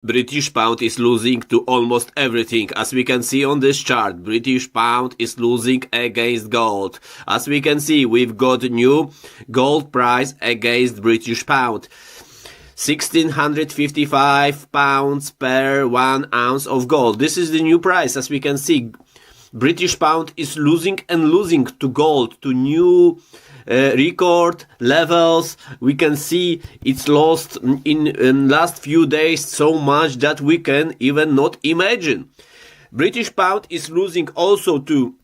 British pound is losing to almost everything. As we can see on this chart, British pound is losing against gold. As we can see, we've got new gold price against British pound. £1,655 per 1 ounce of gold. This is the new price. As we can see, British pound is losing and losing to gold, to new record levels. We can see it's lost in last few days so much that we can even not imagine. British pound is losing also to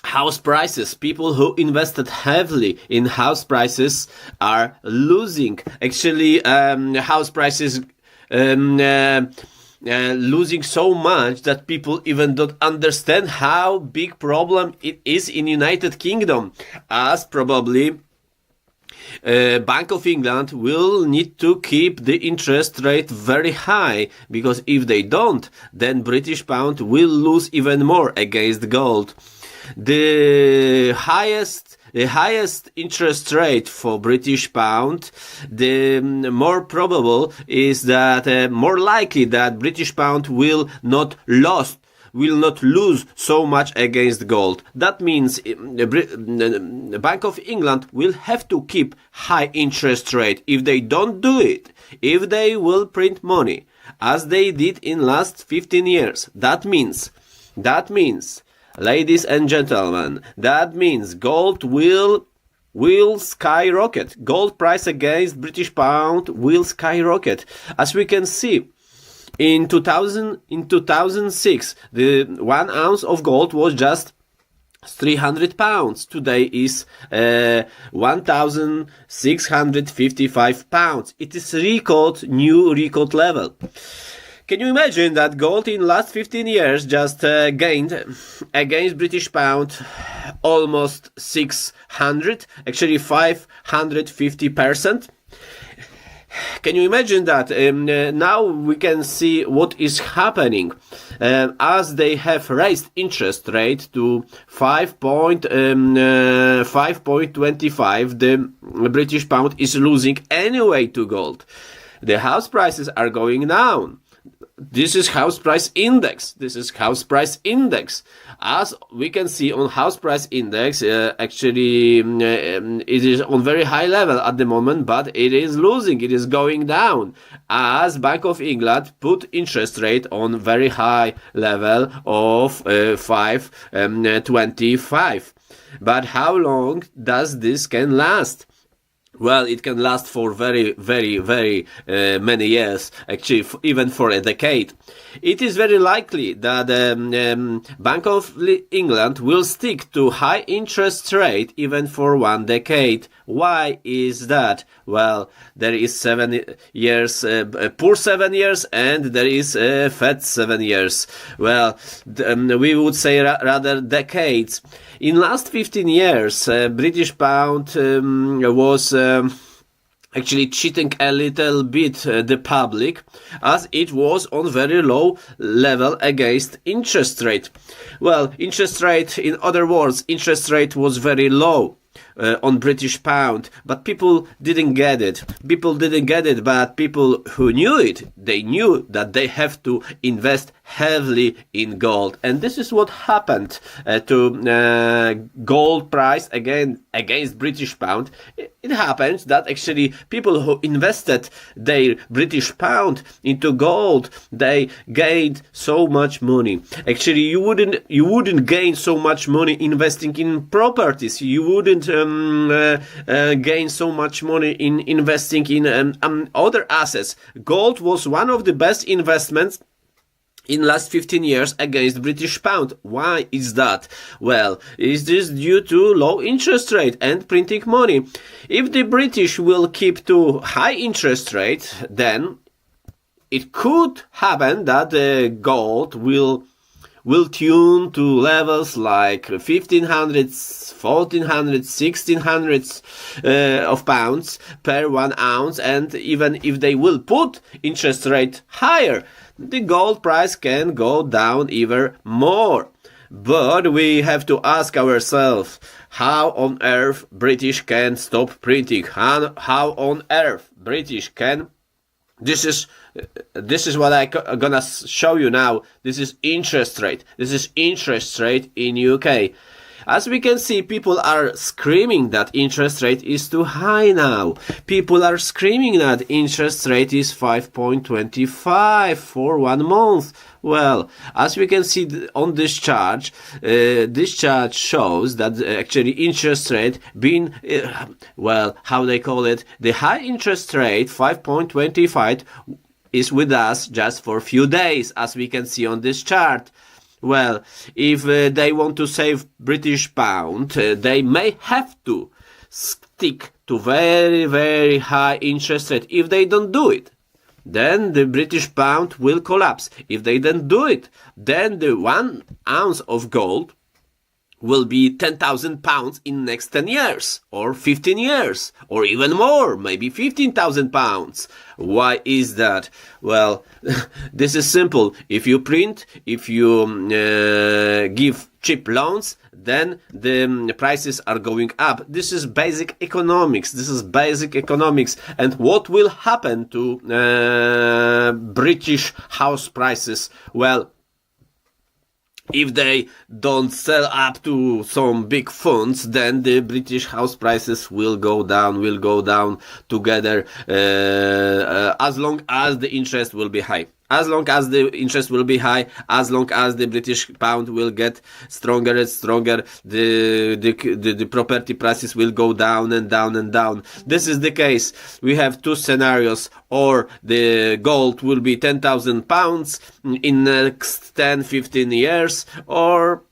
house prices. People who invested heavily in house prices are losing. Actually, house prices losing so much that people even don't understand how big problem it is in United Kingdom, as probably Bank of England will need to keep the interest rate very high, because if they don't, then British pound will lose even more against gold. The highest interest rate for British pound, the more probable is that, more likely that British pound will not lose so much against gold. That means the Bank of England will have to keep high interest rate. If they don't do it, if they will print money as they did in last 15 years, that means, ladies and gentlemen, that means gold will skyrocket. Gold price against British pound will skyrocket. As we can see, in 2006, the 1 ounce of gold was just £300. Today is £1,655. It is new record level. Can you imagine that gold in last 15 years just gained against British pound almost 600, actually 550%? Can you imagine that? Now we can see what is happening. As they have raised interest rate to 5.25, the British pound is losing anyway to gold. The house prices are going down. This is house price index. As we can see on house price index, actually it is on very high level at the moment, but it is losing. It is going down as Bank of England put interest rate on very high level of 5.25. But how long does this can last? Well, it can last for very, very, very many years, actually even for a decade. It is very likely that Bank of England will stick to high interest rate even for 1 decade. Why is that? Well, there is 7 years, poor 7 years, and there is fat 7 years. Well, we would say rather decades. In last 15 years, British pound was actually cheating a little bit the public, as it was on very low level against interest rate. Well, interest rate, in other words, interest rate was very low on British pound, but people didn't get it. But people who knew it, they knew that they have to invest heavily in gold. And this is what happened to gold price again against British pound. It happens that actually people who invested their British pound into gold, they gained so much money. Actually, you wouldn't gain so much money investing in properties. You wouldn't gain so much money in investing in other assets. Gold was one of the best investments in last 15 years against British pound. Why is that? Well, is this due to low interest rate and printing money? If the British will keep to high interest rate, then it could happen that the gold will tune to levels like 1,500, 1,400, 1,600 of pounds per 1 ounce, and even if they will put interest rate higher, the gold price can go down even more. But we have to ask ourselves, how on earth British can stop printing? How on earth British can This is what I'm gonna show you now. This is interest rate. This is interest rate in UK. As we can see, people are screaming that interest rate is too high now. People are screaming that interest rate is 5.25 for 1 month. Well, as we can see on this chart shows that actually interest rate been, well, how they call it, the high interest rate, 5.25, is with us just for a few days, as we can see on this chart. Well, if they want to save British pound, they may have to stick to very, very high interest rate. If they don't do it, then the British pound will collapse. If they don't do it, then the 1 ounce of gold will be £10,000 in next 10 years, or 15 years, or even more, maybe £15,000. Why is that? Well, this is simple. If you print, if you give cheap loans, then the prices are going up. This is basic economics. This is basic economics. And what will happen to British house prices? Well, if they don't sell up to some big funds, then the British house prices will go down together, as long as the interest will be high. As long as the interest will be high, as long as the British pound will get stronger and stronger, the property prices will go down and down and down. This is the case. We have two scenarios: or the gold will be £10,000 in next 10-15 years, or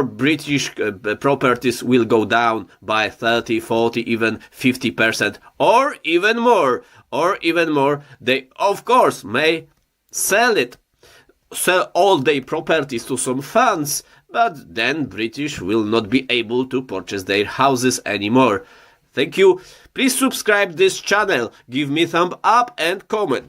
British properties will go down by 30, 40, even 50%, or even more. They, of course, may sell all their properties to some funds, but then British will not be able to purchase their houses anymore. Thank you. Please subscribe this channel, give me thumb up and comment.